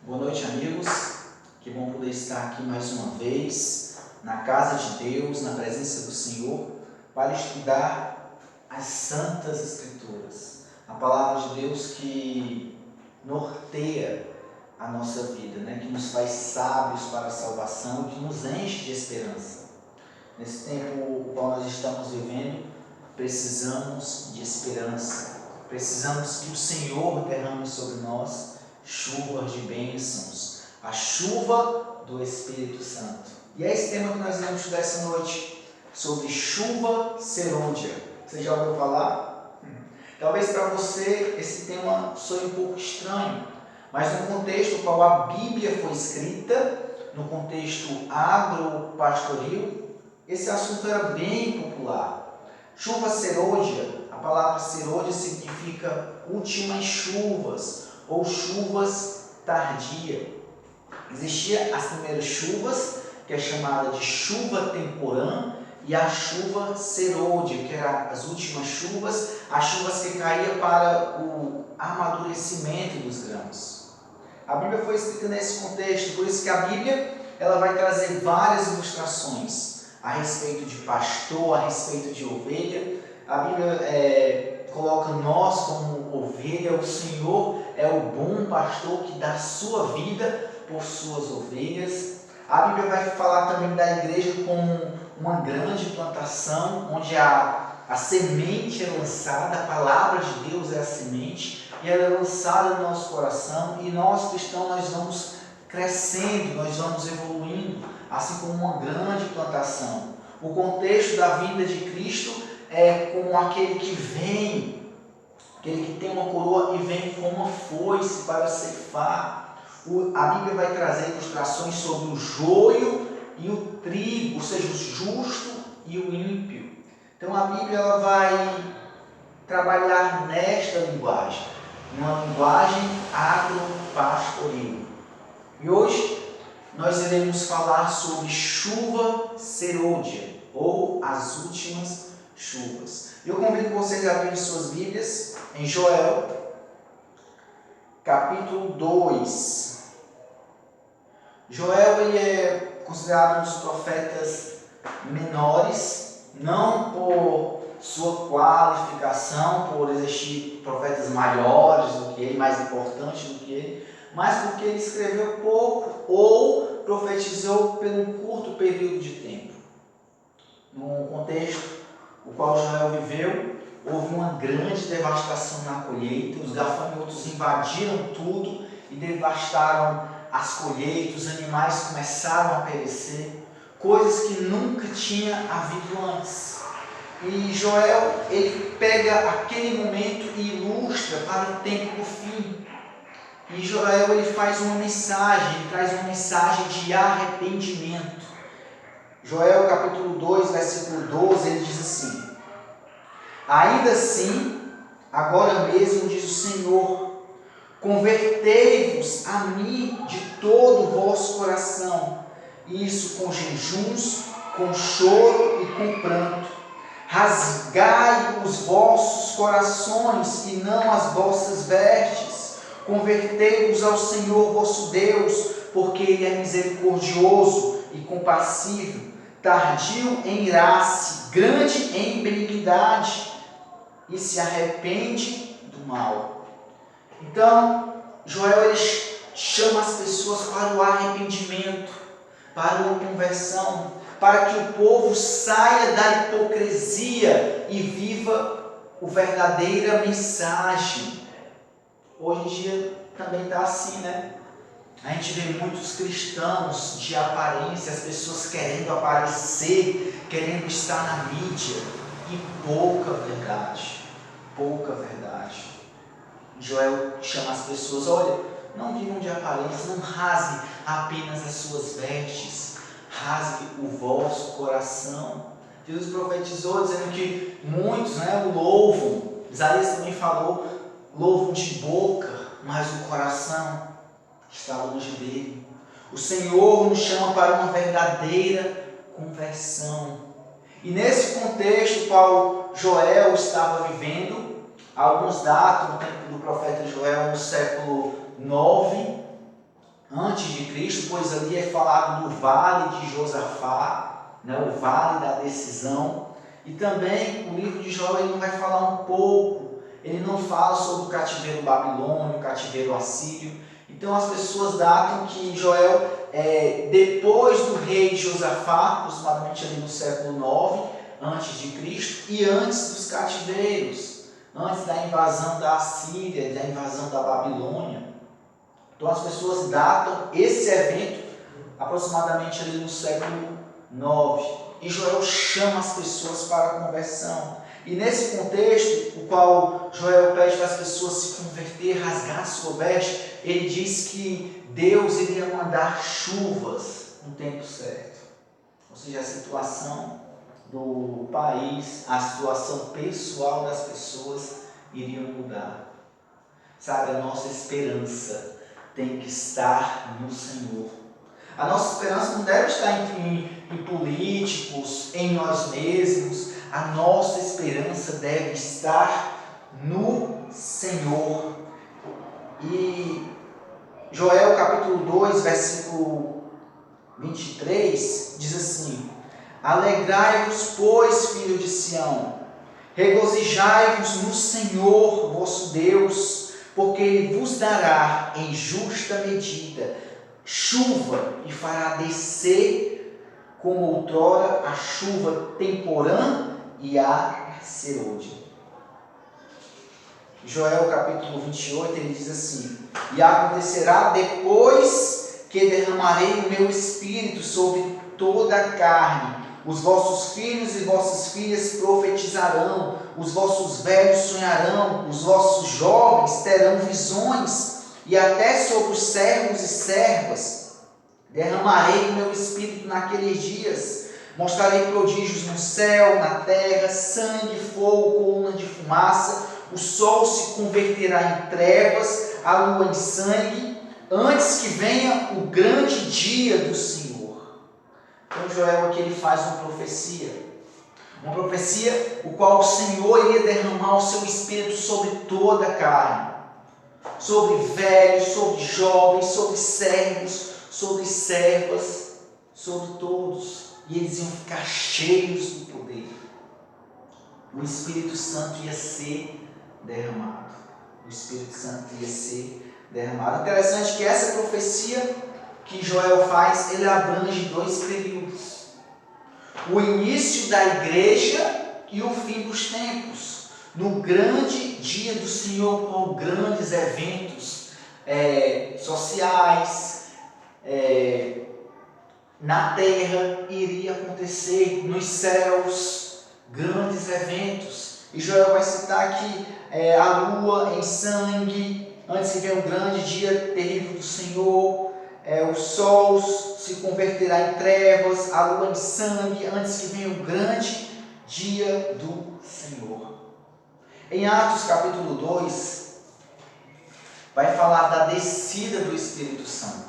Boa noite, amigos. Que bom poder estar aqui mais uma vez na casa de Deus, na presença do Senhor, para estudar as Santas Escrituras, a palavra de Deus que norteia a nossa vida, que nos faz sábios para a salvação, que nos enche de esperança. Nesse tempo o qual nós estamos vivendo, precisamos de esperança, precisamos que o Senhor derrame sobre nós chuvas de bênçãos, a chuva do Espírito Santo. E é esse tema que nós vamos estudar essa noite, sobre chuva serôdia. Você já ouviu falar? Talvez para você esse tema soe um pouco estranho, mas no contexto no qual a Bíblia foi escrita, no contexto agropastoril, esse assunto era bem popular. Chuva serôdia, a palavra serôdia significa últimas chuvas, ou chuvas tardias. Existiam as primeiras chuvas, que é chamada de chuva temporã, e a chuva serôdia, que eram as últimas chuvas, as chuvas que caíam para o amadurecimento dos grãos. A Bíblia foi escrita nesse contexto, por isso que a Bíblia ela vai trazer várias ilustrações a respeito de pastor, a respeito de ovelha. A Bíblia coloca nós como ovelha, o Senhor é o bom pastor que dá sua vida por suas ovelhas. A Bíblia vai falar também da igreja como uma grande plantação, onde a semente é lançada, a palavra de Deus é a semente, e ela é lançada no nosso coração, e nós cristãos nós vamos crescendo, nós vamos evoluindo, assim como uma grande plantação. O contexto da vinda de Cristo é como aquele que vem, aquele que tem uma coroa e vem com uma foice para ceifar. A Bíblia vai trazer ilustrações sobre o joio e o trigo, ou seja, o justo e o ímpio. Então a Bíblia ela vai trabalhar nesta linguagem, uma linguagem agropastoril. E hoje nós iremos falar sobre chuva serôdia, ou as últimas chuvas. Eu convido vocês a abrirem suas Bíblias em Joel, capítulo 2. Joel ele é considerado um dos profetas menores, não por sua qualificação, por existir profetas maiores do que ele, mais importantes do que ele, mas porque ele escreveu pouco ou profetizou por um curto período de tempo. No contexto o qual Joel viveu, houve uma grande devastação na colheita, os gafanhotos invadiram tudo e devastaram as colheitas, os animais começaram a perecer, coisas que nunca tinha havido antes. E Joel, ele pega aquele momento e ilustra para o tempo do fim. E Joel, ele faz uma mensagem, ele traz uma mensagem de arrependimento. Joel capítulo 2, versículo 12, ele diz assim: ainda assim, agora mesmo, diz o Senhor, convertei-vos a mim de todo o vosso coração, isso com jejuns, com choro e com pranto. Rasgai os vossos corações e não as vossas vestes. Convertei-vos ao Senhor vosso Deus, porque Ele é misericordioso e compassivo, tardio em irar-se, grande em benignidade, e se arrepende do mal. Então, Joel ele chama as pessoas para o arrependimento, para a conversão, para que o povo saia da hipocrisia e viva a verdadeira mensagem. Hoje em dia também está assim, A gente vê muitos cristãos de aparência, as pessoas querendo aparecer, querendo estar na mídia, e pouca verdade. Joel chama as pessoas: olha, não vivam de aparência, não rasgue apenas as suas vestes, rasgue o vosso coração. Jesus profetizou dizendo que muitos o louvam, Isaías também falou, louvam de boca, mas o coração está longe dele. O Senhor nos chama para uma verdadeira conversão. E nesse contexto qual Joel estava vivendo, alguns dados no tempo do profeta Joel, no século 9, antes de Cristo, pois ali é falado do vale de Josafá, né, o vale da decisão. E também o livro de Joel ele não vai falar um pouco, ele não fala sobre o cativeiro babilônio, o cativeiro assírio. Então as pessoas datam que Joel depois do rei Josafá, aproximadamente ali no século 9 antes de Cristo, e antes dos cativeiros, antes da invasão da Assíria, da invasão da Babilônia. Então as pessoas datam esse evento aproximadamente ali no século 9. E Joel chama as pessoas para a conversão. E nesse contexto, o qual Joel pede para as pessoas se converter, rasgar sua veste, ele diz que Deus iria mandar chuvas no tempo certo. Ou seja, a situação do país, a situação pessoal das pessoas iriam mudar. Sabe, a nossa esperança tem que estar no Senhor. A nossa esperança não deve estar em políticos, em nós mesmos. A nossa esperança deve estar no Senhor. E Joel capítulo 2, versículo 23, diz assim: Alegrai-vos, pois, filho de Sião, regozijai-vos no Senhor vosso Deus, porque Ele vos dará em justa medida chuva e fará descer como outrora a chuva temporã e a serôdia. Joel capítulo 28, ele diz assim: E acontecerá depois que derramarei o meu espírito sobre toda a carne, os vossos filhos e vossas filhas profetizarão, os vossos velhos sonharão, os vossos jovens terão visões, e até sobre os servos e servas derramarei o meu espírito naqueles dias. Mostrarei prodígios no céu, na terra, sangue, fogo, coluna de fumaça. O sol se converterá em trevas, a lua em sangue, antes que venha o grande dia do Senhor. Então Joel aqui ele faz uma profecia o qual o Senhor iria derramar o seu espírito sobre toda a carne, sobre velhos, sobre jovens, sobre servos, sobre servas, sobre todos, e eles iam ficar cheios do poder. O Espírito Santo ia ser derramado. O Espírito Santo ia ser derramado. Interessante que essa profecia que Joel faz, ele abrange 2 períodos: o início da igreja e o fim dos tempos. No grande dia do Senhor, com grandes eventos sociais, na terra iria acontecer, nos céus, grandes eventos. E Joel vai citar aqui a lua em sangue, antes que venha um grande dia terrível do Senhor, o sol se converterá em trevas, a lua em sangue, antes que venha um grande dia do Senhor. Em Atos capítulo 2, vai falar da descida do Espírito Santo,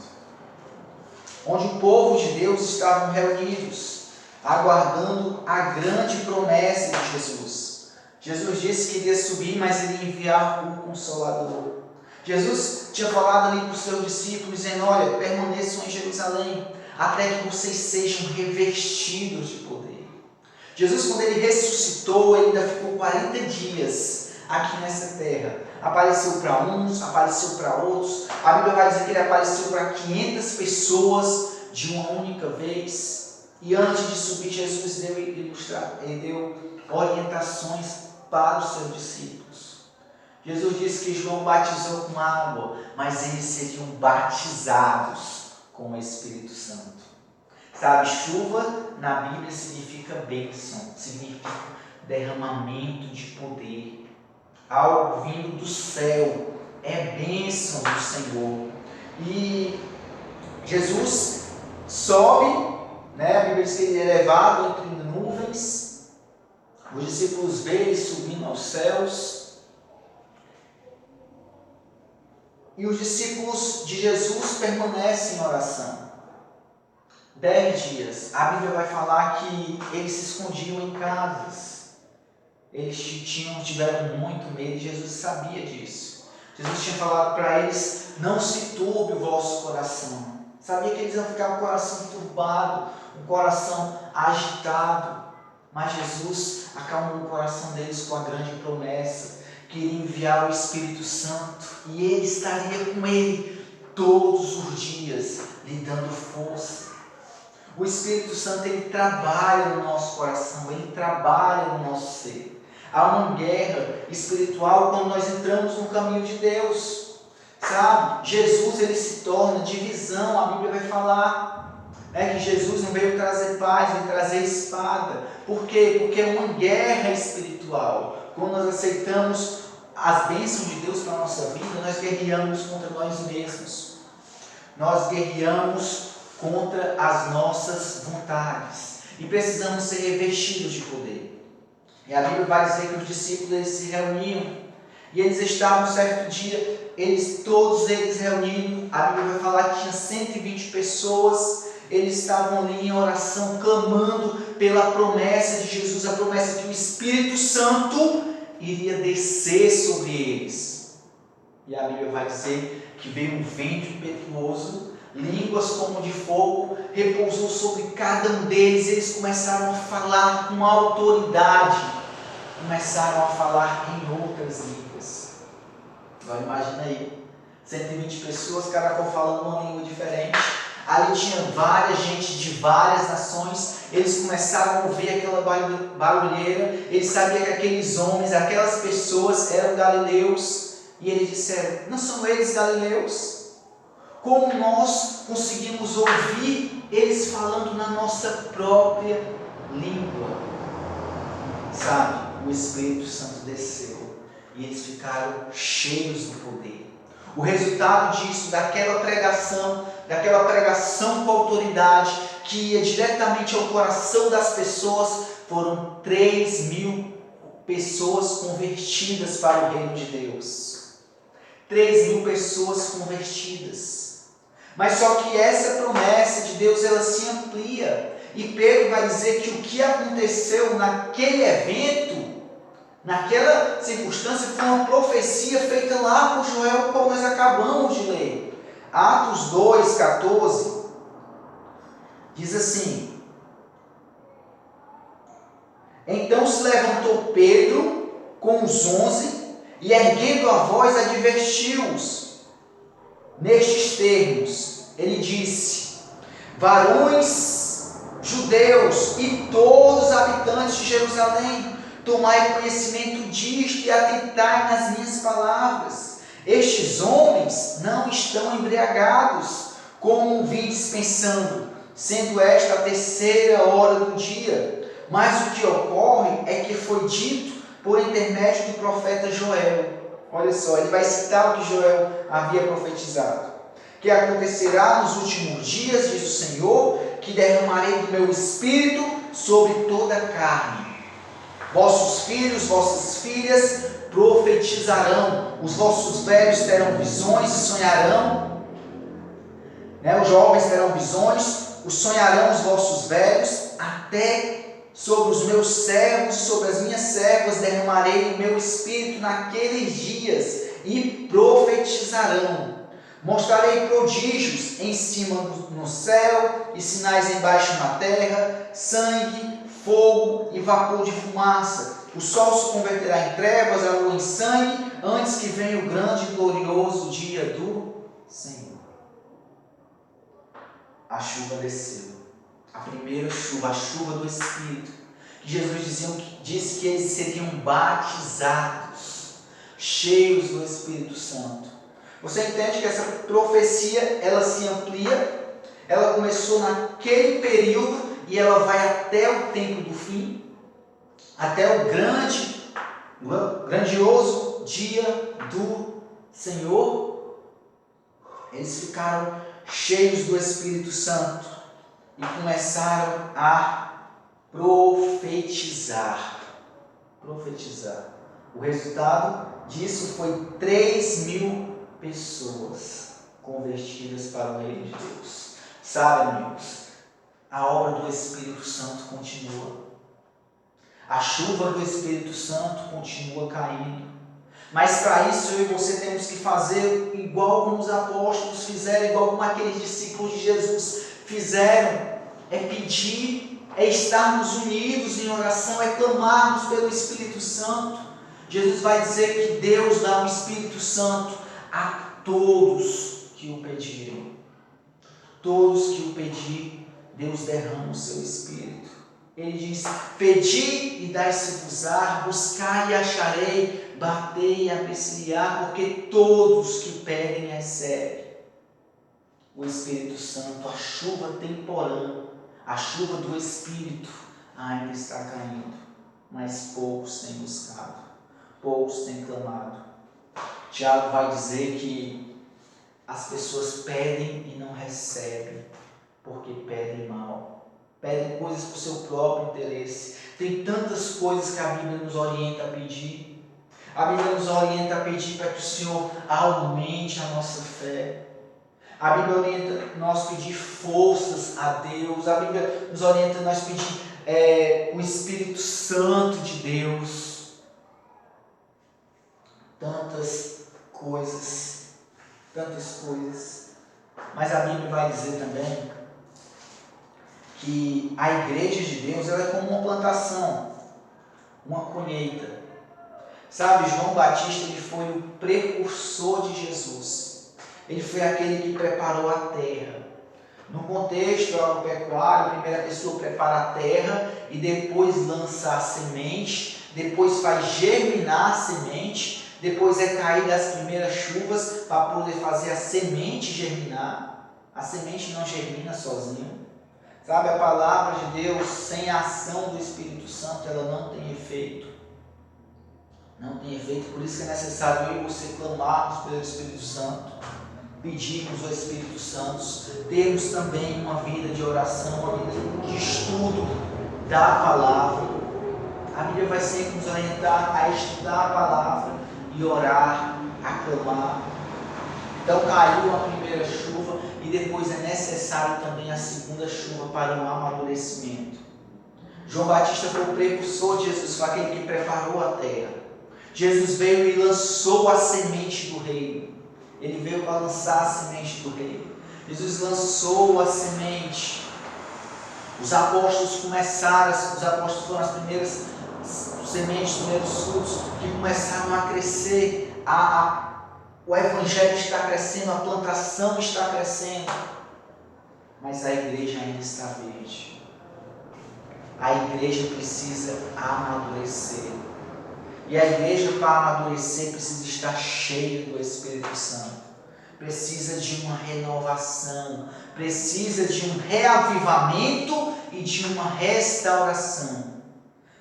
onde o povo de Deus estavam reunidos, aguardando a grande promessa de Jesus. Jesus disse que iria subir, mas ele ia enviar o Consolador. Jesus tinha falado ali para os seus discípulos, dizendo: olha, permaneçam em Jerusalém, até que vocês sejam revestidos de poder. Jesus, quando ele ressuscitou, ele ainda ficou 40 dias aqui nessa terra. Apareceu para uns, apareceu para outros. A Bíblia vai dizer que ele apareceu para 500 pessoas de uma única vez. E antes de subir, Jesus deu orientações para os seus discípulos. Jesus disse que João batizou com água, mas eles seriam batizados com o Espírito Santo. Sabe, chuva na Bíblia significa bênção, significa derramamento de poder, algo vindo do céu, é bênção do Senhor. E Jesus sobe, a Bíblia diz que ele é levado entre nuvens, os discípulos veem ele subindo aos céus, e os discípulos de Jesus permanecem em oração. 10 dias. A Bíblia vai falar que eles se escondiam em casas. Eles tiveram muito medo e Jesus sabia disso. Jesus tinha falado para eles: não se turbe o vosso coração. Sabia que eles iam ficar com o coração turbado, um coração agitado. Mas Jesus acalmou o coração deles com a grande promessa que iria enviar o Espírito Santo e ele estaria com ele todos os dias, lhe dando força. O Espírito Santo, ele trabalha no nosso coração, ele trabalha no nosso ser. Há uma guerra espiritual quando nós entramos no caminho de Deus, sabe? Jesus, ele se torna divisão. A Bíblia vai falar que Jesus não veio trazer paz, veio trazer espada. Por quê? Porque é uma guerra espiritual. Quando nós aceitamos as bênçãos de Deus para a nossa vida, nós guerreamos contra nós mesmos. Nós guerreamos contra as nossas vontades. E precisamos ser revestidos de poder. E a Bíblia vai dizer que os discípulos eles se reuniam. E eles estavam um certo dia, todos eles reunidos. A Bíblia vai falar que tinha 120 pessoas. Eles estavam ali em oração, clamando pela promessa de Jesus, a promessa que o Espírito Santo iria descer sobre eles. E a Bíblia vai dizer que veio um vento impetuoso, línguas como de fogo, repousou sobre cada um deles. Eles começaram a falar com autoridade, começaram a falar em outras línguas. Agora imagina aí, 120 pessoas, cada qual falando uma língua diferente. Ali tinha várias gente de várias nações. Eles começaram a ouvir aquela barulheira. Eles sabiam que aqueles homens, aquelas pessoas eram galileus. E eles disseram: não são eles galileus? Como nós conseguimos ouvir eles falando na nossa própria língua? Sabe, o Espírito Santo desceu e eles ficaram cheios do poder. O resultado disso, daquela pregação com autoridade, que ia diretamente ao coração das pessoas, foram 3.000 pessoas convertidas para o reino de Deus. 3.000 pessoas convertidas. Mas só que essa promessa de Deus, ela se amplia. E Pedro vai dizer que o que aconteceu naquele evento, naquela circunstância, foi uma profecia feita lá por Joel, como nós acabamos de ler. Atos 2,14 diz assim: então se levantou Pedro com os 11 e erguendo a voz advertiu-os nestes termos. Ele disse: varões judeus e todos os habitantes de Jerusalém, tomai conhecimento disto e atentai nas minhas palavras. Estes homens não estão embriagados, como vindes pensando, sendo esta a terceira hora do dia. Mas o que ocorre é que foi dito por intermédio do profeta Joel. Olha só, ele vai citar o que Joel havia profetizado. Que acontecerá nos últimos dias, diz o Senhor, que derramarei do meu espírito sobre toda a carne. Vossos filhos, vossas filhas profetizarão, os vossos velhos terão visões e sonharão, os jovens terão visões, sonharão os vossos velhos, até sobre os meus servos, sobre as minhas servas derramarei o meu espírito naqueles dias e profetizarão. Mostrarei prodígios em cima no céu e sinais embaixo na terra, sangue, fogo e vapor de fumaça. O sol se converterá em trevas, a lua em sangue, antes que venha o grande e glorioso dia do Senhor. A chuva desceu. A primeira chuva, a chuva do Espírito. Que Jesus disse que eles seriam batizados, cheios do Espírito Santo. Você entende que essa profecia, ela se amplia, ela começou naquele período e ela vai até o tempo do fim, até o grandioso dia do Senhor. Eles ficaram cheios do Espírito Santo e começaram a profetizar. O resultado disso foi 3.000 pessoas convertidas para o reino de Deus. Sabe, amigos, a obra do Espírito Santo continua. A chuva do Espírito Santo continua caindo. Mas para isso eu e você temos que fazer igual como os apóstolos fizeram, igual como aqueles discípulos de Jesus fizeram. É pedir, é estarmos unidos em oração, é clamarmos pelo Espírito Santo. Jesus vai dizer que Deus dá o Espírito Santo a todos que o pedirem. Todos que o pedir, Deus derrama o seu Espírito. Ele diz: pedi e dai-se-vos-á, buscai e acharei, batei e abre-se-lhe-á, porque todos que pedem recebem. O Espírito Santo, a chuva temporã, a chuva do Espírito ainda está caindo, mas poucos têm buscado, poucos têm clamado. Tiago vai dizer que as pessoas pedem e não recebem, porque pedem mal, pedem coisas para o seu próprio interesse. Tem tantas coisas que a Bíblia nos orienta a pedir. A Bíblia nos orienta a pedir para que o Senhor aumente a nossa fé. A Bíblia orienta nós pedir forças a Deus. A Bíblia nos orienta nós pedir o Espírito Santo de Deus. Tantas coisas. Mas a Bíblia vai dizer também que a igreja de Deus ela é como uma plantação, uma colheita. Sabe, João Batista ele foi o precursor de Jesus. Ele foi aquele que preparou a terra. No contexto agropecuário, a primeira pessoa prepara a terra e depois lança a semente, depois faz germinar a semente, depois é caída as primeiras chuvas para poder fazer a semente germinar. A semente não germina sozinha. Sabe, a palavra de Deus sem a ação do Espírito Santo, ela não tem efeito. Não tem efeito, por isso que é necessário eu e você clamarmos pelo Espírito Santo. Pedirmos ao Espírito Santo, termos também uma vida de oração, uma vida de estudo da palavra. A Bíblia vai sempre nos orientar a estudar a palavra e orar, a clamar. Então caiu a primeira chuva e depois é necessário também a segunda chuva para o amadurecimento. João Batista foi o precursor de Jesus, foi aquele que preparou a terra. Jesus veio e lançou a semente do reino. Ele veio para lançar a semente do reino. Jesus lançou a semente. Os apóstolos foram as primeiras sementes, os primeiros frutos que começaram a crescer. O evangelho está crescendo, a plantação está crescendo. Mas a igreja ainda está verde. A igreja precisa amadurecer. E a igreja, para amadurecer, precisa estar cheia do Espírito Santo. Precisa de uma renovação. Precisa de um reavivamento e de uma restauração.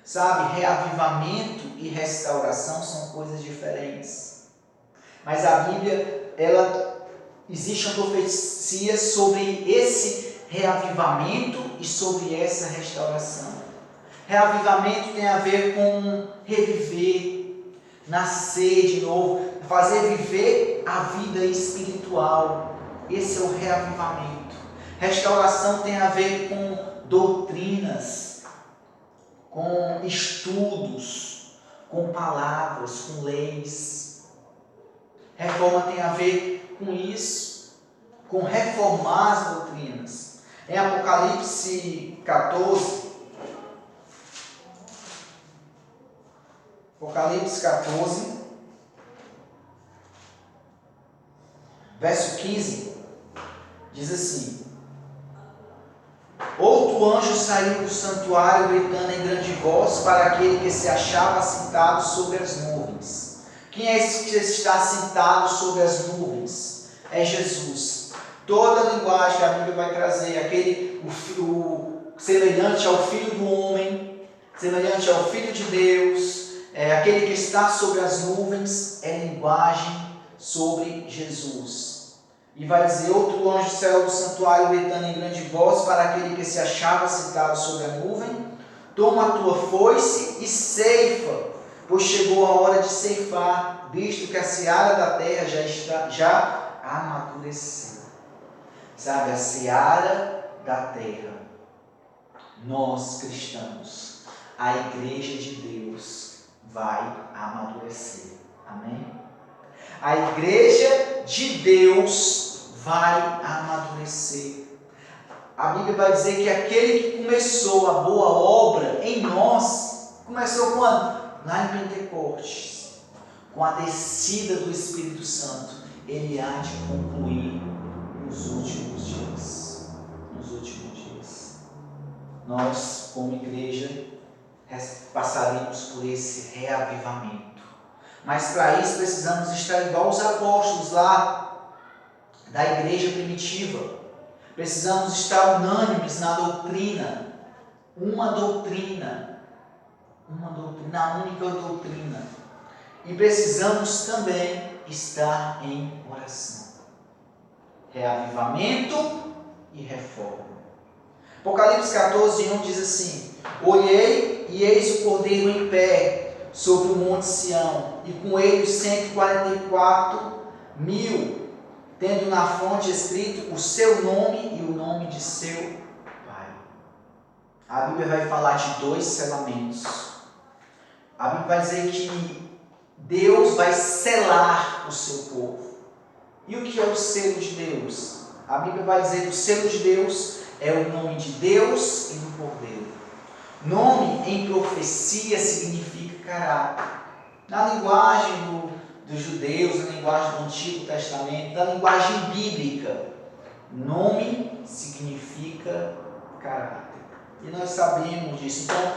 Sabe, reavivamento e restauração são coisas diferentes. Mas a Bíblia, existe uma profecia sobre esse reavivamento e sobre essa restauração. Reavivamento tem a ver com reviver, nascer de novo, fazer viver a vida espiritual. Esse é o reavivamento. Restauração tem a ver com doutrinas, com estudos, com palavras, com leis. Reforma tem a ver com isso, com reformar as doutrinas. Em Apocalipse 14, verso 15, diz assim: outro anjo saiu do santuário gritando em grande voz para aquele que se achava sentado sobre as nuvens. Quem é esse que está sentado sobre as nuvens? É Jesus. Toda a linguagem que a Bíblia vai trazer, semelhante ao Filho do Homem, semelhante ao Filho de Deus, aquele que está sobre as nuvens, é linguagem sobre Jesus. E vai dizer: outro anjo saiu do santuário gritando em grande voz para aquele que se achava sentado sobre a nuvem: toma a tua foice e ceifa, pois chegou a hora de ceifar, visto que a seara da terra já amadureceu. Sabe, a seara da terra, nós cristãos, a igreja de Deus vai amadurecer. Amém? A igreja de Deus vai amadurecer. A Bíblia vai dizer que aquele que começou a boa obra em nós, começou quando? Lá em Pentecostes, com a descida do Espírito Santo, ele há de concluir nos últimos dias. Nos últimos dias. Nós, como igreja, passaremos por esse reavivamento. Mas para isso precisamos estar igual os apóstolos lá da igreja primitiva. Precisamos estar unânimes na doutrina. Uma doutrina, a única doutrina. E precisamos também estar em oração. Reavivamento e reforma. Apocalipse 14:1 diz assim: olhei e eis o Cordeiro em pé sobre o monte Sião, e com ele os 144.000, tendo na fonte escrito o seu nome e o nome de seu Pai. A Bíblia vai falar de 2 selamentos. A Bíblia vai dizer que Deus vai selar o seu povo. E o que é o selo de Deus? A Bíblia vai dizer que o selo de Deus é o nome de Deus e do Cordeiro. Nome em profecia significa caráter. Na linguagem dos judeus, na linguagem do Antigo Testamento, na linguagem bíblica, nome significa caráter. E nós sabemos disso. Então,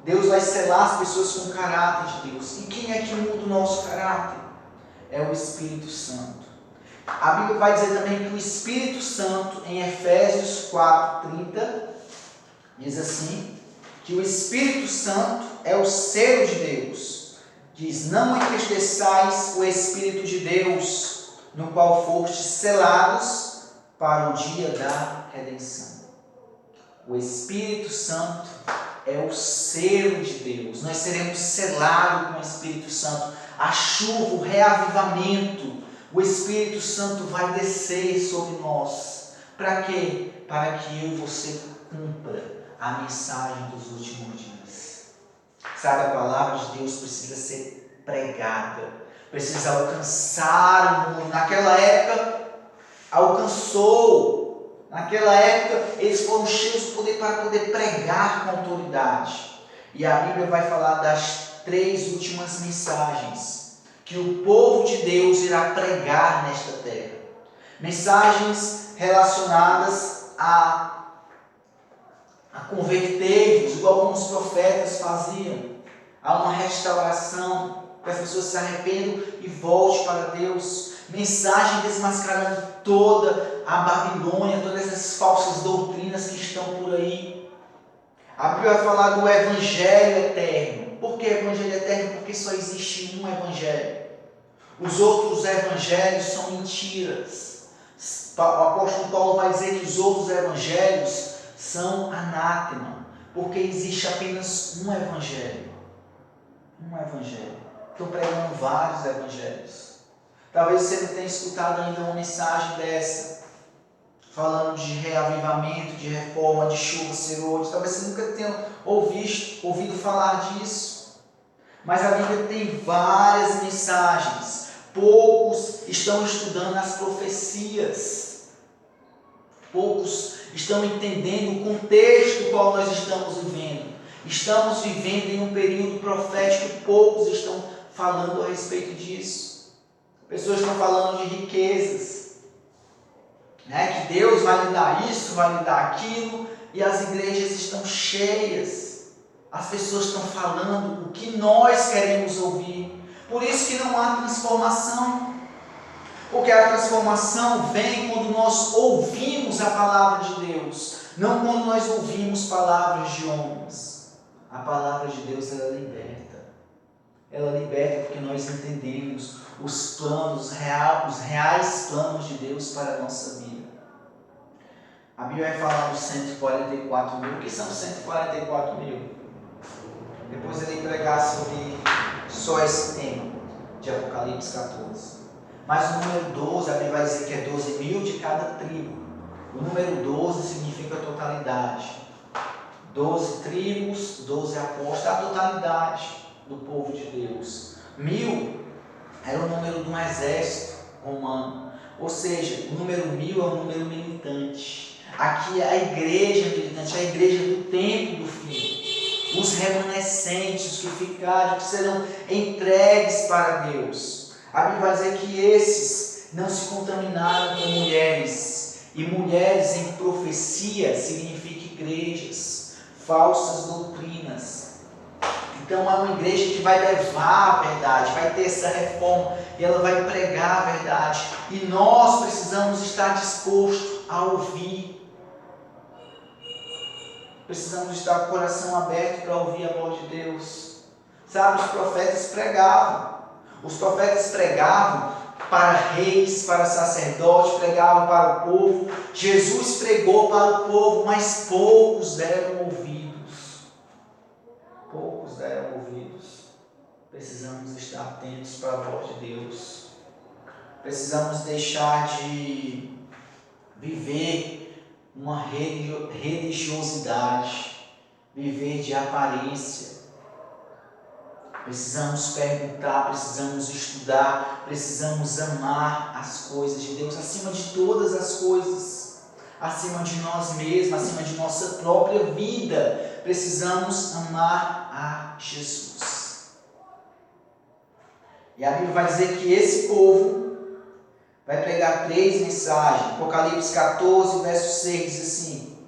Deus vai selar as pessoas com o caráter de Deus. E quem é que muda o nosso caráter? É o Espírito Santo. A Bíblia vai dizer também que o Espírito Santo, em Efésios 4:30, diz assim, que o Espírito Santo é o selo de Deus. Diz, não entristeçais o Espírito de Deus, no qual fostes selados para o dia da redenção. O Espírito Santo é o selo de Deus. Nós seremos selados com o Espírito Santo. A chuva, o reavivamento, o Espírito Santo vai descer sobre nós. Para quê? Para que eu e você cumpra a mensagem dos últimos dias. Sabe, a palavra de Deus precisa ser pregada, precisa alcançar o mundo. Naquela época, alcançou. Naquela época, eles foram cheios de poder para poder pregar com autoridade. E a Bíblia vai falar das 3 últimas mensagens que o povo de Deus irá pregar nesta terra. Mensagens relacionadas a converter-vos, igual como os profetas faziam, a uma restauração, que as pessoas se arrependam e voltem para Deus. Mensagem desmascarando toda a Babilônia, todas as falsas doutrinas que estão por aí. A Bíblia vai falar do Evangelho eterno. Por que Evangelho eterno? Porque só existe um Evangelho. Os outros Evangelhos são mentiras. O apóstolo Paulo vai dizer que os outros Evangelhos são anátema, porque existe apenas um Evangelho. Um Evangelho. Estou pregando vários Evangelhos. Talvez você não tenha escutado ainda uma mensagem dessa, falando de reavivamento, de reforma, de chuva ser hoje. Talvez você nunca tenha ouvido falar disso. Mas a Bíblia tem várias mensagens. Poucos estão estudando as profecias. Poucos estão entendendo o contexto no qual nós estamos vivendo. Estamos vivendo em um período profético e poucos estão falando a respeito disso. Pessoas estão falando de riquezas, que Deus vai lhe dar isso, vai lhe dar aquilo, e as igrejas estão cheias. As pessoas estão falando o que nós queremos ouvir. Por isso que não há transformação. Porque a transformação vem quando nós ouvimos a palavra de Deus, não quando nós ouvimos palavras de homens. A palavra de Deus, ela liberta. Ela liberta porque nós entendemos os planos os reais planos de Deus para a nossa vida. A Bíblia vai falar dos 144.000. O que são 144.000? Depois ele pregar sobre só esse tema de Apocalipse 14. Mas o número 12, a Bíblia vai dizer que é 12.000 de cada tribo. O número 12 significa totalidade. 12 tribos, 12 apóstolos, a totalidade do povo de Deus. 1.000 era o número de um exército romano. Ou seja, o número 1000 é um número militante. Aqui a igreja militante, a igreja do tempo do fim. Os remanescentes, os que ficaram, que serão entregues para Deus. A Bíblia vai dizer que esses não se contaminaram com mulheres. E mulheres em profecia significa igrejas, falsas doutrinas. Então é uma igreja que vai levar a verdade, vai ter essa reforma e ela vai pregar a verdade. E nós precisamos estar dispostos a ouvir. Precisamos estar com o coração aberto para ouvir a voz de Deus. Sabe, os profetas pregavam. Os profetas pregavam para reis, para sacerdotes, pregavam para o povo. Jesus pregou para o povo, mas poucos deram ouvidos. Poucos deram ouvidos. Precisamos estar atentos para a voz de Deus. Precisamos deixar de viver uma religiosidade, viver de aparência. Precisamos perguntar, precisamos estudar, precisamos amar as coisas de Deus acima de todas as coisas, acima de nós mesmos, acima de nossa própria vida. Precisamos amar a Jesus. E a Bíblia vai dizer que esse povo vai pregar 3 mensagens. Apocalipse 14, verso 6 diz assim: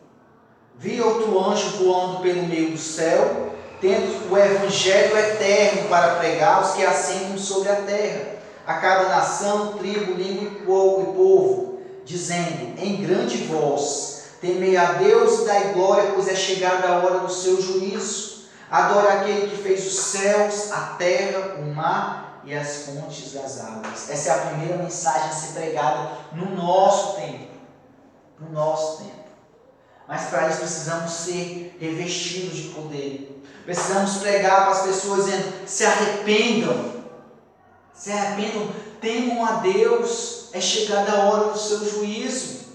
vi outro anjo voando pelo meio do céu, tendo o evangelho eterno para pregar aos que assentam sobre a terra, a cada nação, tribo, língua e povo, dizendo em grande voz: temei a Deus e dai glória, pois é chegada a hora do seu juízo. Adore aquele que fez os céus, a terra, o mar e as fontes das águas. Essa é a primeira mensagem a ser pregada no nosso tempo. No nosso tempo. Mas para isso precisamos ser revestidos de poder. Precisamos pregar para as pessoas dizendo: se arrependam. Se arrependam, temam a Deus. É chegada a hora do seu juízo.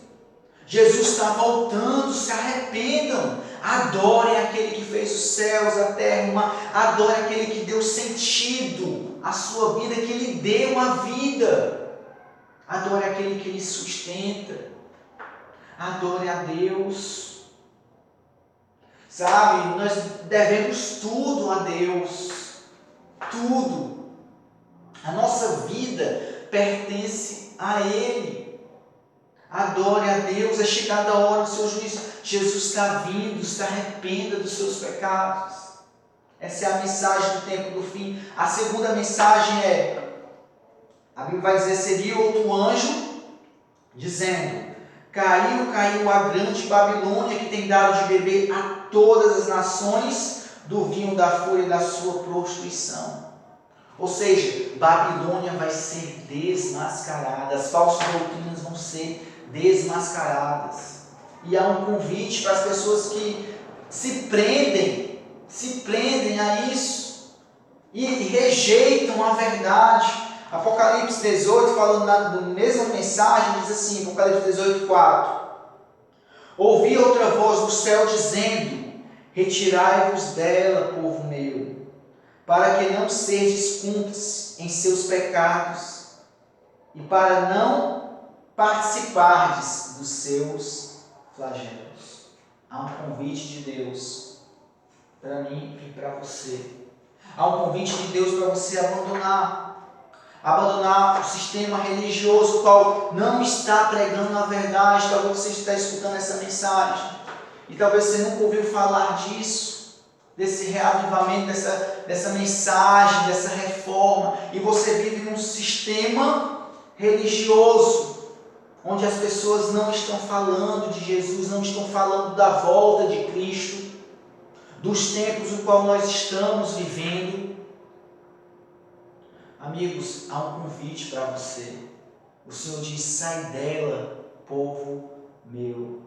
Jesus está voltando, se arrependam. Adorem aquele que fez os céus, a terra, adorem aquele que deu sentido à sua vida, que lhe deu a vida. Adore aquele que lhe sustenta. Adore a Deus. Sabe, nós devemos tudo a Deus. Tudo. A nossa vida pertence a Ele. Adore a Deus, é chegada a hora do seu juízo. Jesus está vindo, se arrependa dos seus pecados. Essa é a mensagem do tempo do fim. A segunda mensagem a Bíblia vai dizer, seria outro anjo, dizendo: caiu a grande Babilônia, que tem dado de beber a todas as nações do vinho da fúria da sua prostituição. Ou seja, Babilônia vai ser desmascarada, as falsas doutrinas vão ser desmascaradas. E há um convite para as pessoas que se prendem a isso e rejeitam a verdade. Apocalipse 18, falando na mesma mensagem, diz assim, Apocalipse 18, 4: ouvi outra voz do céu dizendo: retirai-vos dela, povo meu, para que não sejais cúmplices em seus pecados e para não participardes dos seus flagelos. Há um convite de Deus para mim e para você. Há um convite de Deus para você abandonar o sistema religioso, o qual não está pregando a verdade. Talvez você está escutando essa mensagem e talvez você nunca ouviu falar disso, desse reavivamento, dessa mensagem, dessa reforma, e você vive num sistema religioso onde as pessoas não estão falando de Jesus, não estão falando da volta de Cristo, dos tempos no qual nós estamos vivendo. Amigos, há um convite para você. O Senhor diz: sai dela, povo meu.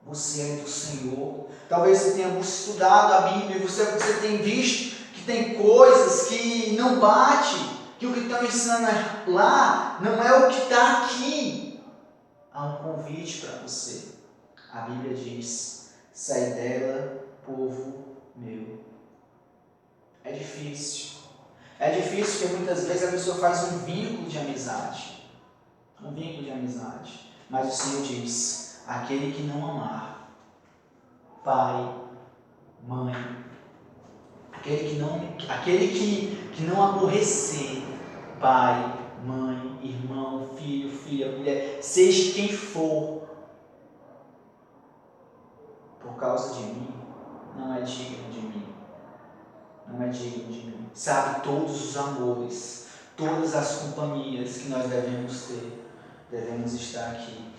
Você é do Senhor. Talvez você tenha estudado a Bíblia e você tenha visto que tem coisas que não bate, que o que estão ensinando lá não é o que está aqui. Há um convite para você. A Bíblia diz: sai dela, povo meu. É difícil. É difícil porque muitas vezes a pessoa faz um vínculo de amizade. Um vínculo de amizade. Mas o Senhor diz, aquele que não amar pai, mãe, aquele que não aborrecer pai, mãe, irmão, filho, filha, mulher, seja quem for, por causa de mim, não é digno de mim. Não é digno de mim. Sabe, todos os amores, todas as companhias que nós devemos ter, devemos estar aqui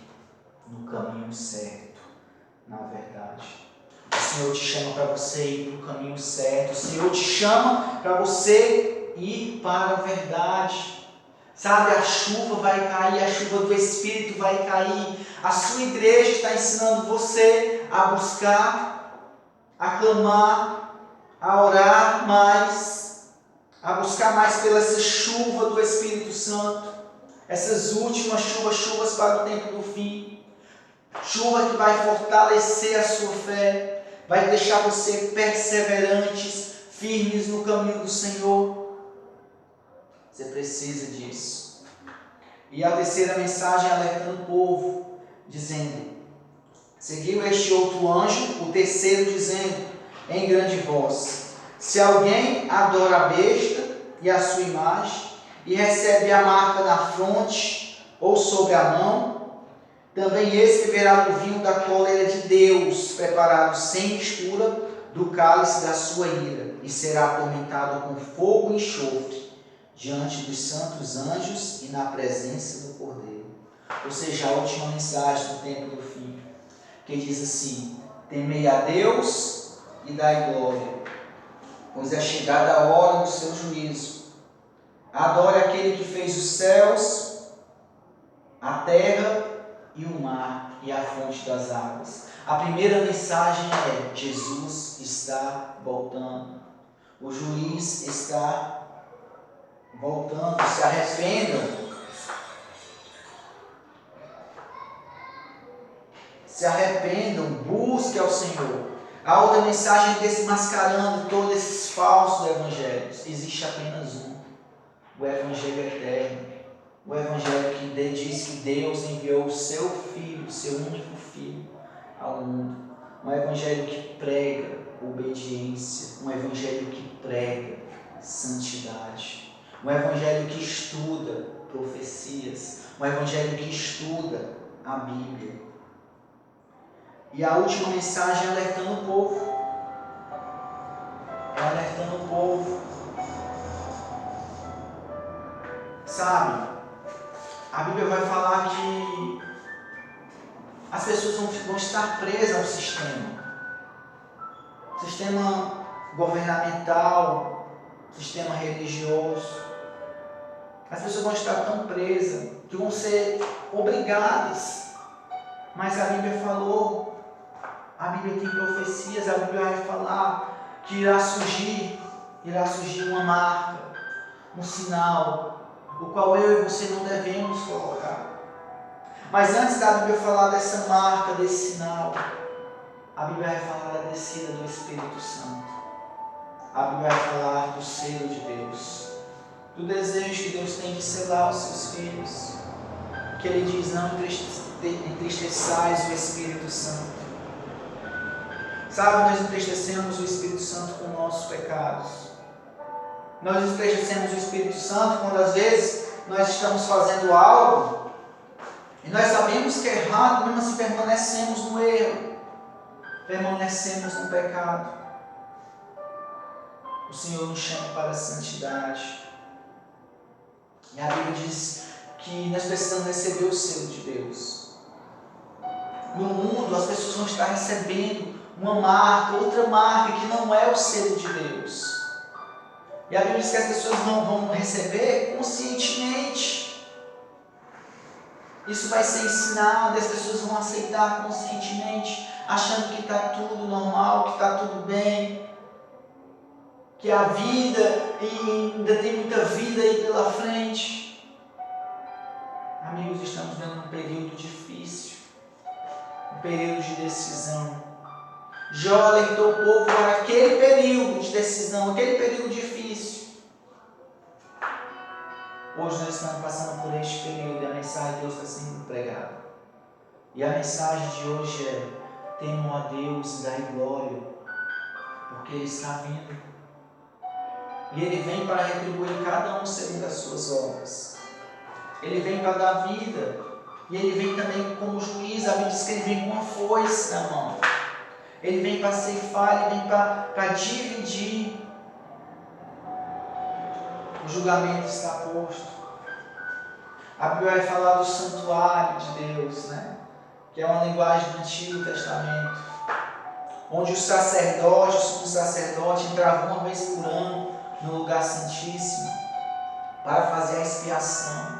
no caminho certo, na verdade. O Senhor te chama para você ir para o caminho certo. O Senhor te chama para você ir para a verdade. Sabe, a chuva vai cair, a chuva do Espírito vai cair. A sua igreja está ensinando você a buscar, a clamar, a orar mais, a buscar mais pela essa chuva do Espírito Santo. Essas últimas chuvas para o tempo do fim. Chuva que vai fortalecer a sua fé. Vai deixar você perseverantes, firmes no caminho do Senhor. Você precisa disso. E a terceira mensagem alertando o povo, dizendo: seguiu este outro anjo, o terceiro, dizendo em grande voz: se alguém adora a besta e a sua imagem, e recebe a marca na fronte ou sobre a mão, também esse beberá do vinho da cólera de Deus, preparado sem mistura do cálice da sua ira, e será atormentado com fogo e enxofre, diante dos santos anjos e na presença do Cordeiro. Ou seja, a última mensagem do tempo do fim, que diz assim: temei a Deus e dai glória, pois é chegada a hora do seu juízo. Adore aquele que fez os céus, a terra e o mar e a fonte das águas. A primeira mensagem é: Jesus está voltando. O juiz está voltando. Se arrependam. Se arrependam, busquem ao Senhor. A outra mensagem é desmascarando todos esses falsos evangelhos. Existe apenas um: o Evangelho eterno. O Evangelho que diz que Deus enviou o seu Filho, o seu único Filho, ao mundo. Um Evangelho que prega obediência. Um Evangelho que prega santidade. Um Evangelho que estuda profecias. Um Evangelho que estuda a Bíblia. E a última mensagem é alertando o povo. É alertando o povo. Sabe, a Bíblia vai falar que as pessoas vão estar presas ao sistema governamental, sistema religioso. As pessoas vão estar tão presas que vão ser obrigadas. Mas a Bíblia falou, a Bíblia tem profecias, a Bíblia vai falar que irá surgir uma marca, um sinal, o qual eu e você não devemos colocar. Mas antes da Bíblia falar dessa marca, desse sinal, a Bíblia vai falar da descida do Espírito Santo. A Bíblia vai falar do selo de Deus, do desejo que Deus tem de selar os seus filhos. Que Ele diz: não entristeçais o Espírito Santo. Sabe, nós entristecemos o Espírito Santo com nossos pecados. Nós entristecemos o Espírito Santo quando às vezes nós estamos fazendo algo e nós sabemos que é errado, mesmo assim permanecemos no erro, permanecemos no pecado. O Senhor nos chama para a santidade. E a Bíblia diz que nós precisamos receber o selo de Deus. No mundo as pessoas vão estar recebendo uma marca, outra marca que não é o selo de Deus. E a Bíblia diz que as pessoas vão receber conscientemente. Isso vai ser ensinado, as pessoas vão aceitar conscientemente, achando que está tudo normal, que está tudo bem, que a vida ainda tem muita vida aí pela frente. Amigos, estamos vendo um período difícil, um período de decisão. Jó alertou o povo para aquele período de decisão, aquele período difícil. Hoje nós estamos passando por este período e a mensagem de Deus está sendo pregada. E a mensagem de hoje é: temam a Deus e dai glória, porque Ele está vindo. E Ele vem para retribuir cada um segundo as suas obras. Ele vem para dar vida. E Ele vem também como juiz. A Bíblia diz que Ele vem com uma foice na mão. Ele vem para ceifar, Ele vem para dividir. O julgamento está posto. A Bíblia vai falar do santuário de Deus, né? Que é uma linguagem do Antigo Testamento, onde o sacerdote, o sumo sacerdote, entrava uma vez por ano no lugar santíssimo para fazer a expiação.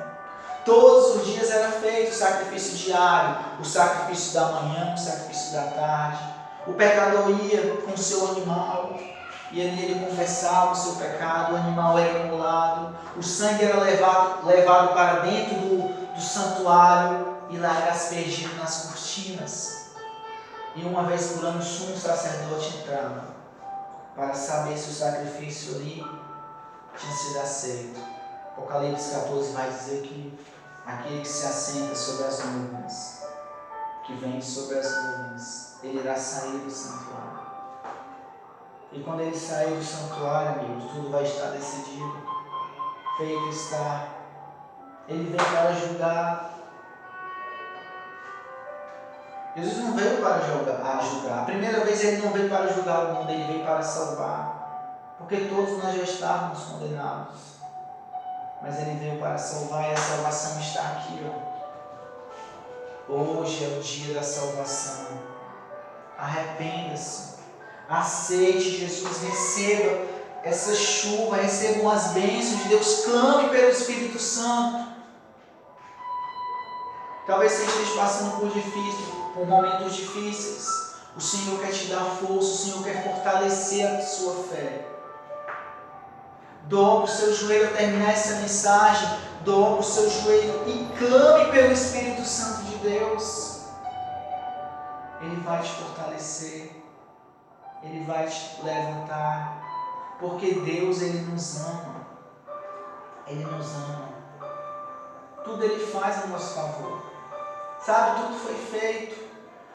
Todos os dias era feito o sacrifício diário, o sacrifício da manhã, o sacrifício da tarde. O pecador ia com o seu animal e ele confessava o seu pecado, o animal era imolado, o sangue era levado para dentro do santuário e lá era aspergido nas cortinas. E uma vez por ano o sumo sacerdote entrava para saber se o sacrifício ali tinha sido aceito. Apocalipse 14 vai dizer que aquele que se assenta sobre as nuvens, que vem sobre as nuvens, ele irá sair do santuário. E quando ele sair do santuário, amigos, tudo vai estar decidido. Feito está. Ele vem para julgar. Jesus não veio para julgar. A primeira vez ele não veio para julgar o mundo, ele veio para salvar. Porque todos nós já estávamos condenados. Mas ele veio para salvar e a salvação está aqui. Hoje é o dia da salvação. Arrependa-se. Aceite Jesus, receba essa chuva, recebam as bênçãos de Deus, clame pelo Espírito Santo. Talvez você esteja passando por momentos difíceis. O Senhor quer te dar força, o Senhor quer fortalecer a sua fé. Dobra o seu joelho ao terminar essa mensagem, dobra o seu joelho e clame pelo Espírito Santo de Deus. Ele vai te fortalecer. Ele vai te levantar, porque Deus, Ele nos ama. Ele nos ama. Tudo Ele faz a nosso favor. Sabe, tudo foi feito.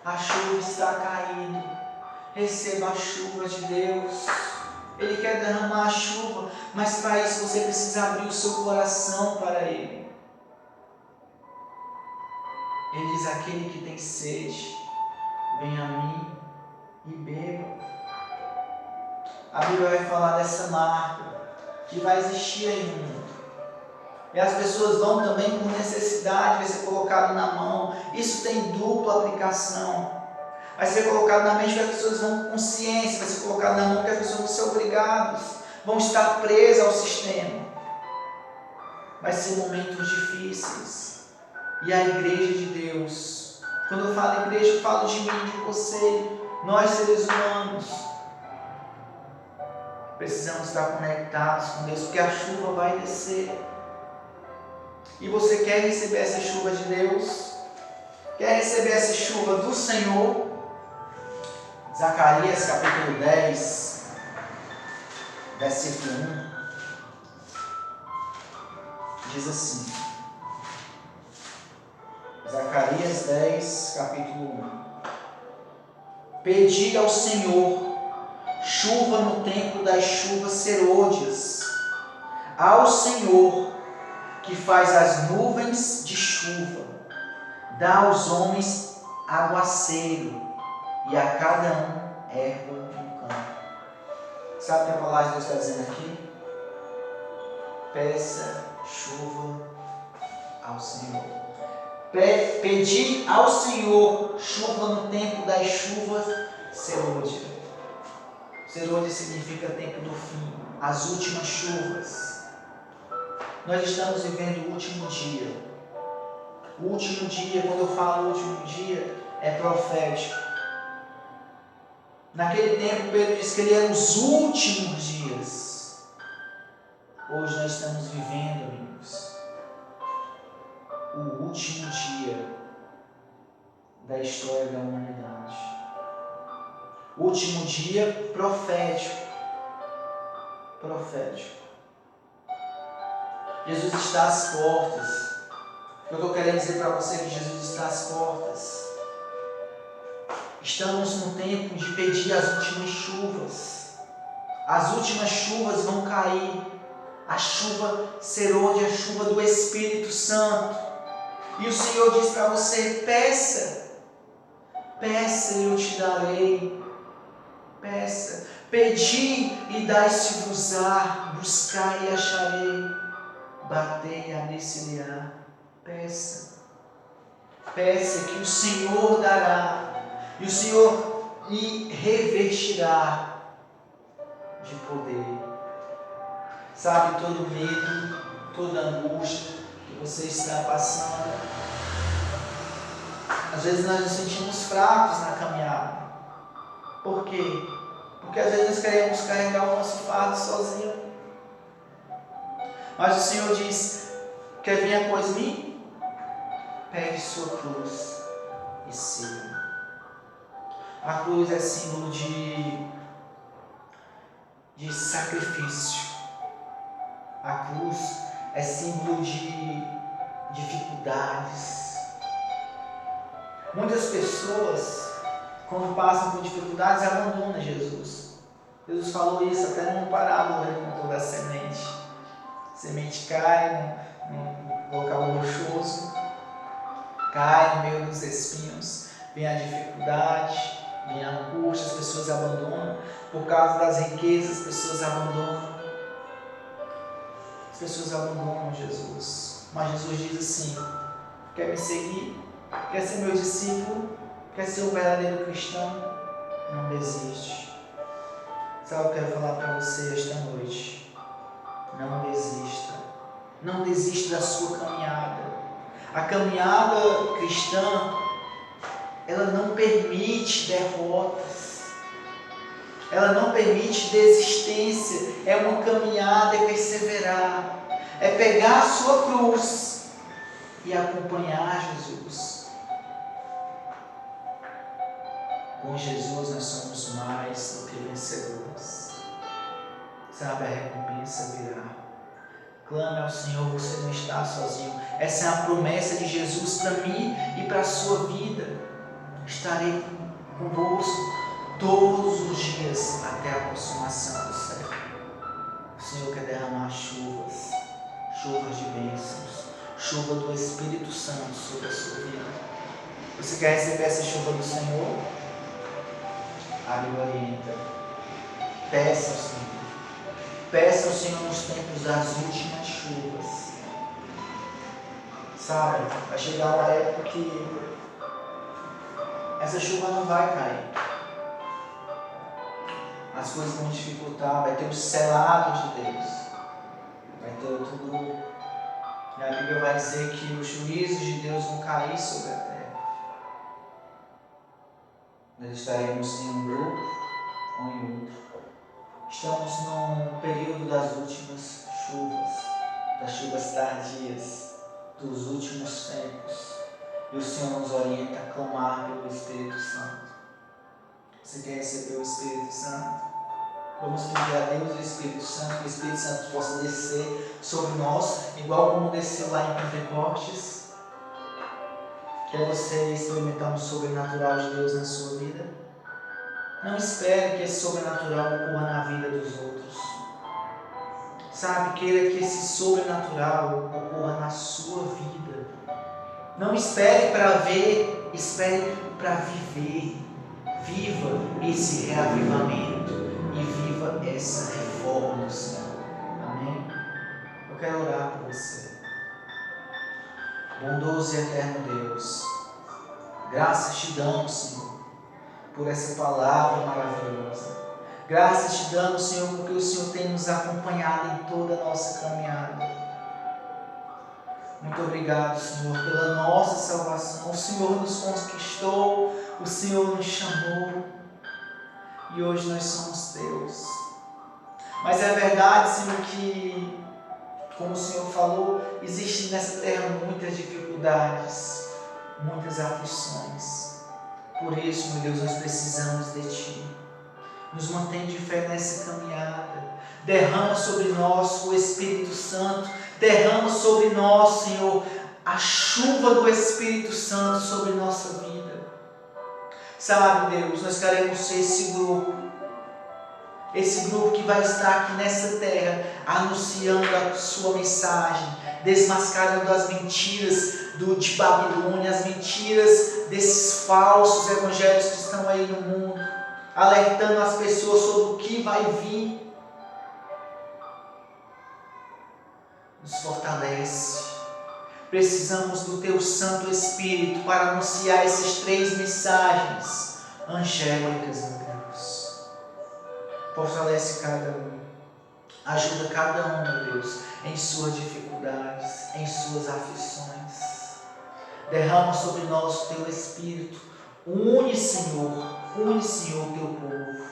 A chuva está caindo. Receba a chuva de Deus. Ele quer derramar a chuva, mas para isso você precisa abrir o seu coração para Ele. Ele diz: aquele que tem sede, venha a mim e beba. A Bíblia vai falar dessa marca que vai existir aí no mundo. E as pessoas vão também com necessidade, vai ser colocado na mão. Isso tem dupla aplicação. Vai ser colocado na mente que as pessoas vão com consciência, vai ser colocado na mão que as pessoas vão ser obrigadas, vão estar presas ao sistema. Vai ser momentos difíceis. E a igreja de Deus, quando eu falo igreja, eu falo de mim, de você, nós seres humanos. Precisamos estar conectados com Deus, porque a chuva vai descer. E você quer receber essa chuva de Deus? Quer receber essa chuva do Senhor? Zacarias capítulo 10, versículo 1, diz assim. Zacarias 10, capítulo 1. Pedi ao Senhor chuva no tempo das chuvas serôdias, ao Senhor que faz as nuvens de chuva, dá aos homens aguaceiro e a cada um erva no campo. Sabe o que a palavra de Deus está dizendo aqui? Peça chuva ao Senhor. Pedi ao Senhor chuva no tempo das chuvas serôdias. Serôdia significa tempo do fim, as últimas chuvas. Nós estamos vivendo o último dia. O último dia, quando eu falo último dia, é profético. Naquele tempo, Pedro disse que ele era os últimos dias. Hoje nós estamos vivendo, amigos, o último dia da história da humanidade. O último dia profético. Jesus está às portas. Eu estou querendo dizer para você que Jesus está às portas. Estamos no tempo de pedir as últimas chuvas. As últimas chuvas vão cair. A chuva serôdia, a chuva do Espírito Santo. E o Senhor diz para você: peça, peça e eu te darei. Peça, pedi e dai-se-vos-á, buscai e acharei, batei e abrir-se-lhe-á. Peça, peça que o Senhor dará, e o Senhor lhe revestirá de poder. Sabe, todo medo, toda angústia que você está passando, às vezes nós nos sentimos fracos na caminhada. Por quê? Porque às vezes nós queremos carregar o nosso fardo sozinho. Mas o Senhor diz: quer vir após mim? Pegue sua cruz e siga. A cruz é símbolo de sacrifício. A cruz é símbolo de dificuldades. Muitas pessoas, quando passam por dificuldades, abandonam Jesus. Jesus falou isso até numa parábola, ele contou da semente. A semente cai num local rochoso, cai no meio dos espinhos, vem a dificuldade, vem a angústia, as pessoas abandonam. Por causa das riquezas, as pessoas abandonam. As pessoas abandonam Jesus. Mas Jesus diz assim: quer me seguir? Quer ser meu discípulo? Quer ser um verdadeiro cristão? Não desiste. Sabe o que eu quero falar para você esta noite? Não desista. Não desista da sua caminhada. A caminhada cristã, ela não permite derrotas. Ela não permite desistência. É uma caminhada, é perseverar. É pegar a sua cruz e acompanhar Jesus. Com Jesus nós somos mais do que vencedores. Sabe, a recompensa virá. Clame ao Senhor, você não está sozinho. Essa é a promessa de Jesus para mim e para a sua vida. Estarei convosco todos os dias até a consumação do século. O Senhor quer derramar chuvas, chuvas de bênçãos, chuva do Espírito Santo sobre a sua vida. Você quer receber essa chuva do Senhor? Abre orienta. Peça ao Senhor. Peça ao Senhor nos tempos das últimas chuvas. Sabe, vai chegar uma época que essa chuva não vai cair. As coisas vão dificultar, vai ter os selados de Deus. Vai ter tudo. E a Bíblia vai dizer que os juízos de Deus vão cair sobre a terra. Nós estaremos em um grupo ou em outro. Estamos no período das últimas chuvas, das chuvas tardias, dos últimos tempos. E o Senhor nos orienta a clamar pelo Espírito Santo. Você quer receber o Espírito Santo? Vamos pedir a Deus o Espírito Santo, que o Espírito Santo possa descer sobre nós, igual como desceu lá em Pentecostes. Quer você experimentar um sobrenatural de Deus na sua vida? Não espere que esse sobrenatural ocorra na vida dos outros. Sabe, queira que esse sobrenatural ocorra na sua vida. Não espere para ver, espere para viver. Viva esse reavivamento e viva essa reforma do Senhor. Amém? Eu quero orar por você. Bondoso e eterno Deus, graças te damos, Senhor, por essa palavra maravilhosa. Graças te damos, Senhor, porque o Senhor tem nos acompanhado em toda a nossa caminhada. Muito obrigado, Senhor, pela nossa salvação. O Senhor nos conquistou, o Senhor nos chamou e hoje nós somos teus. Mas é verdade, Senhor, que, como o Senhor falou, existem nessa terra muitas dificuldades, muitas aflições. Por isso, meu Deus, nós precisamos de Ti. Nos mantém de fé nessa caminhada. Derrama sobre nós o Espírito Santo. Derrama sobre nós, Senhor, a chuva do Espírito Santo sobre nossa vida. Sabe, Deus, nós queremos ser esse grupo que vai estar aqui nessa terra, anunciando a sua mensagem, desmascarando as mentiras de Babilônia, as mentiras desses falsos evangelhos que estão aí no mundo, alertando as pessoas sobre o que vai vir. Nos fortalece. Precisamos do Teu Santo Espírito para anunciar essas 3 mensagens angélicas, meu Deus. Fortalece cada um. Ajuda cada um, meu Deus, em suas dificuldades, em suas aflições. Derrama sobre nós o Teu Espírito. Une, Senhor, o Teu povo.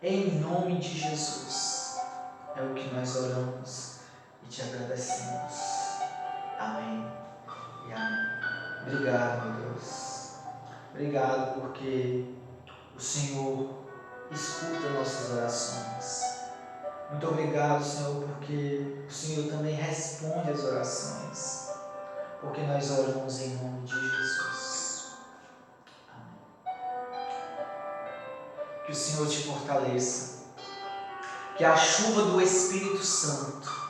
Em nome de Jesus. É o que nós oramos e te agradecemos. Amém e amém. Obrigado, meu Deus. Obrigado porque o Senhor escuta nossas orações. Muito obrigado, Senhor, porque o Senhor também responde as orações. Porque nós oramos em nome de Jesus. Amém. Que o Senhor te fortaleça. Que a chuva do Espírito Santo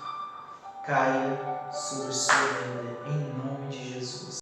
caia sobre sua vida, em nome de Jesus.